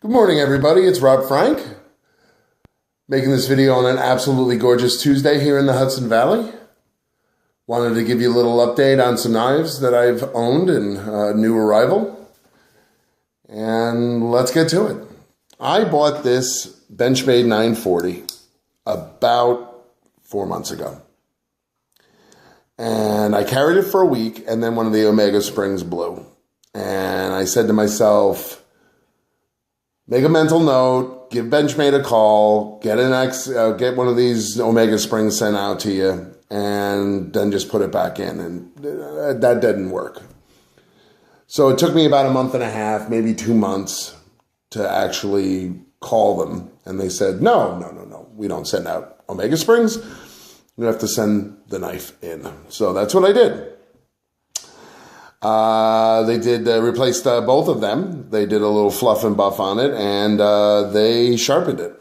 Good morning, everybody. It's Rob Frank, making this video on an absolutely gorgeous Tuesday here in the Hudson Valley. Wanted to give you a little update on some knives that I've owned and a new arrival. And let's get to it. I bought this Benchmade 940 about 4 months ago. And I carried it for a week, and then one of the Omega springs blew. And I said to myself, make a mental note, give Benchmade a call, get one of these Omega springs sent out to you, and then just put it back in. And that didn't work. So it took me about a month and a half, maybe 2 months, to actually call them. And they said, no, we don't send out Omega springs. You have to send the knife in. So that's what I did. They did replace both of them. They did a little fluff and buff on it, and they sharpened it.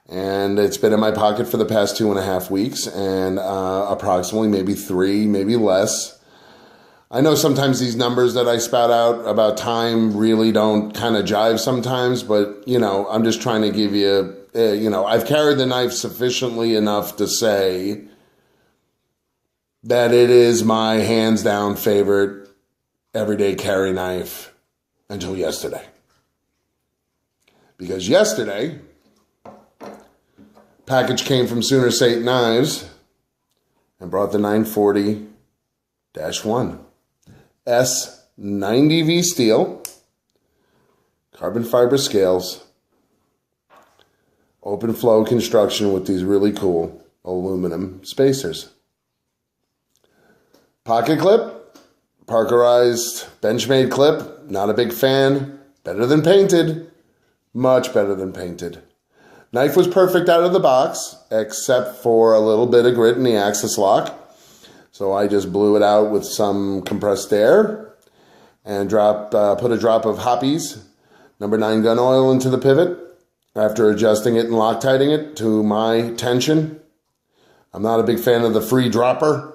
And it's been in my pocket for the past 2.5 weeks, and approximately maybe 3, maybe less. I know sometimes these numbers that I spout out about time really don't kind of jive sometimes, but, I'm just trying to give you, I've carried the knife sufficiently enough to say that it is my hands down favorite everyday carry knife until yesterday. Because yesterday, package came from Sooner State Knives and brought the 940-1 S90V steel, carbon fiber scales, open flow construction with these really cool aluminum spacers. Pocket clip, Parkerized Benchmade clip, not a big fan, better than painted, much better than painted. Knife was perfect out of the box, except for a little bit of grit in the axis lock. So I just blew it out with some compressed air and put a drop of Hoppy's number 9 gun oil into the pivot after adjusting it and Loctiting it to my tension. I'm not a big fan of the free dropper.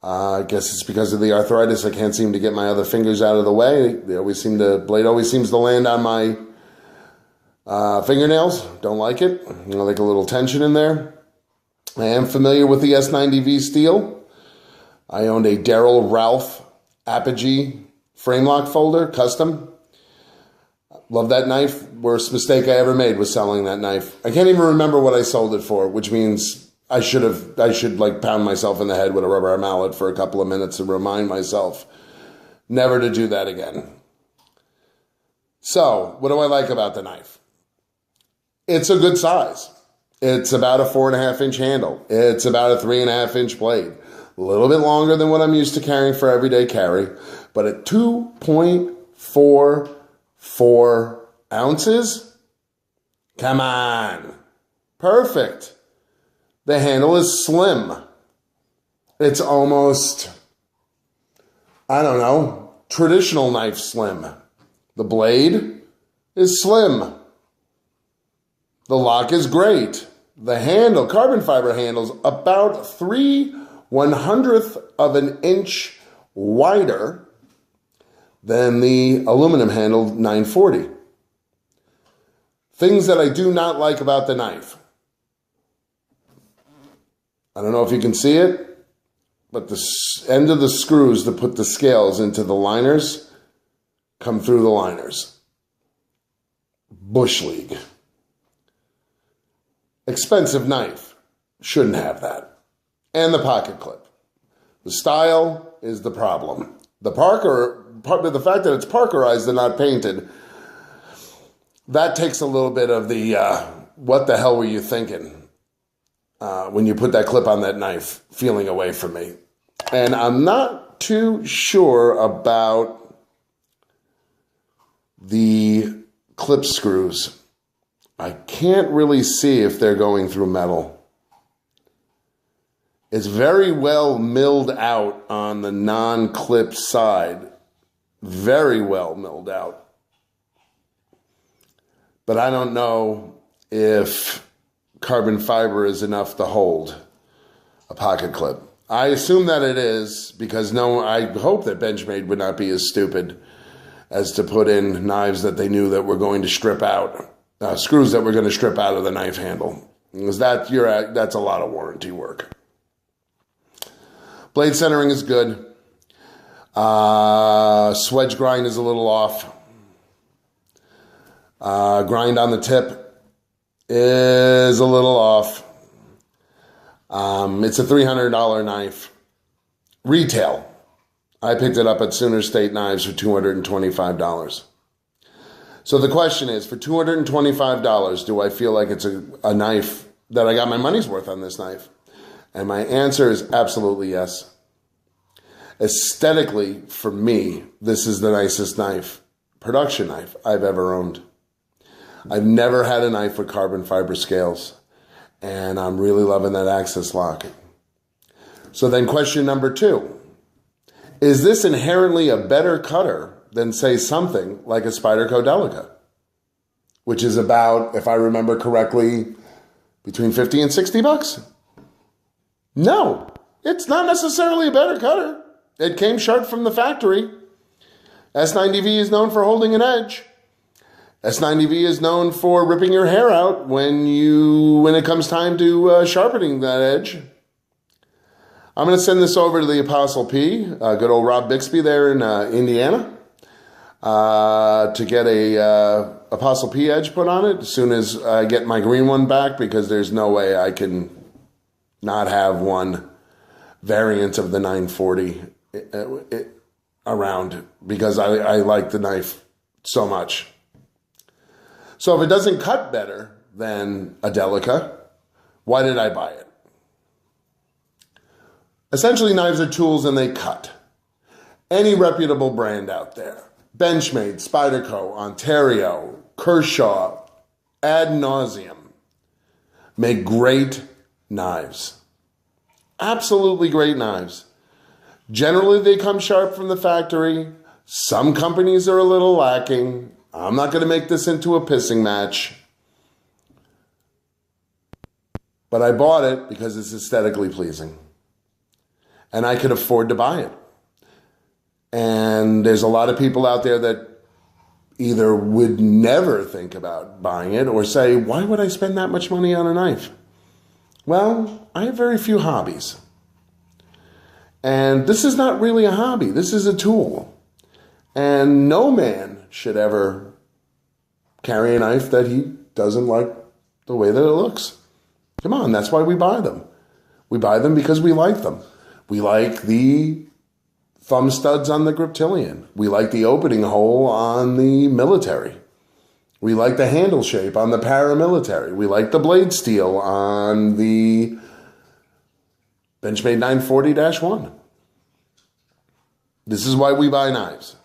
I guess it's because of the arthritis. I can't seem to get my other fingers out of the way. Blade always seems to land on my fingernails. Don't like it. Like a little tension in there. I am familiar with the S90V steel. I owned a Daryl Ralph Apogee frame lock folder, custom. Love that knife. Worst mistake I ever made was selling that knife. I can't even remember what I sold it for, which means I should pound myself in the head with a rubber mallet for a couple of minutes and remind myself never to do that again. So, what do I like about the knife? It's a good size. It's about a 4.5-inch handle. It's about a 3.5-inch blade. A little bit longer than what I'm used to carrying for everyday carry, but at 2.44 ounces, come on, perfect. The handle is slim. It's almost, traditional knife slim. The blade is slim. The lock is great. The handle, carbon fiber handle's about 3/100th of an inch wider than the aluminum handled 940. Things that I do not like about the knife. I don't know if you can see it, but the end of the screws that put the scales into the liners come through the liners. Bush League. Expensive knife. Shouldn't have that. And the pocket clip. The style is the problem. The fact that it's parkerized and not painted, that takes a little bit of the, what the hell were you thinking? When you put that clip on that knife, feeling away from me. And I'm not too sure about the clip screws. I can't really see if they're going through metal. It's very well milled out on the non-clip side. Very well milled out. But I don't know if carbon fiber is enough to hold a pocket clip. I assume that it is, because I hope that Benchmade would not be as stupid as to put in knives that they knew that were going to strip out, screws that were going to strip out of the knife handle. Because that's a lot of warranty work. Blade centering is good. Swedge grind is a little off. Grind on the tip is a little off. It's a $300 knife. Retail. I picked it up at Sooner State Knives for $225. So the question is, for $225, do I feel like it's a knife that I got my money's worth on this knife? And my answer is absolutely yes. Aesthetically, for me, this is the nicest knife, production knife, I've ever owned. I've never had a knife with carbon fiber scales, and I'm really loving that access lock. So then question number 2, is this inherently a better cutter than, say, something like a Spyderco Delica, which is about, if I remember correctly, between 50 and 60 bucks? No, it's not necessarily a better cutter. It came sharp from the factory. S90V is known for holding an edge. S90V is known for ripping your hair out when it comes time to sharpening that edge. I'm going to send this over to the Apostle P, good old Rob Bixby there in Indiana, to get a Apostle P edge put on it as soon as I get my green one back, because there's no way I can not have one variant of the 940 around, because I like the knife so much. So if it doesn't cut better than a Delica, why did I buy it? Essentially, knives are tools and they cut. Any reputable brand out there, Benchmade, Spyderco, Ontario, Kershaw, ad nauseum, make great knives. Absolutely great knives. Generally, they come sharp from the factory. Some companies are a little lacking. I'm not going to make this into a pissing match. But I bought it because it's aesthetically pleasing. And I could afford to buy it. And there's a lot of people out there that either would never think about buying it or say, why would I spend that much money on a knife? Well, I have very few hobbies. And this is not really a hobby. This is a tool. And no man should ever carry a knife that he doesn't like the way that it looks. Come on, that's why we buy them. We buy them because we like them. We like the thumb studs on the Griptilian. We like the opening hole on the military. We like the handle shape on the paramilitary. We like the blade steel on the Benchmade 940-1. This is why we buy knives.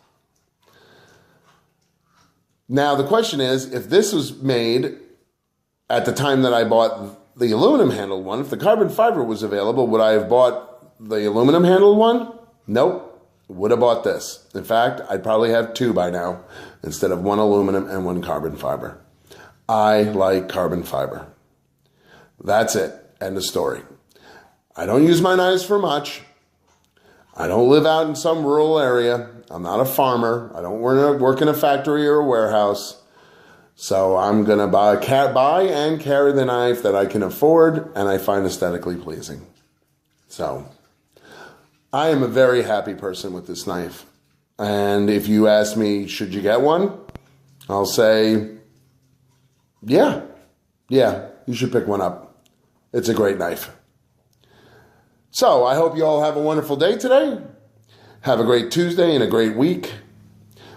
Now, the question is, if this was made at the time that I bought the aluminum handled one, if the carbon fiber was available, would I have bought the aluminum handled one? Nope. Would have bought this. In fact, I'd probably have two by now instead of one aluminum and one carbon fiber. I like carbon fiber. That's it. End of story. I don't use my knives for much. I don't live out in some rural area. I'm not a farmer. I don't work in a factory or a warehouse. So I'm going to buy and carry the knife that I can afford and I find aesthetically pleasing. So I am a very happy person with this knife. And if you ask me, should you get one? I'll say, yeah, you should pick one up. It's a great knife. So I hope you all have a wonderful day today. Have a great Tuesday and a great week.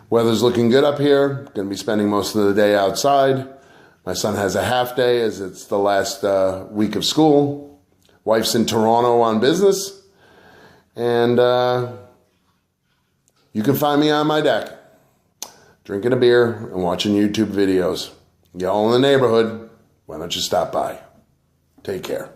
Weather's looking good up here. Going to be spending most of the day outside. My son has a half day as it's the last week of school. Wife's in Toronto on business. And you can find me on my deck, drinking a beer and watching YouTube videos. Y'all in the neighborhood, why don't you stop by? Take care.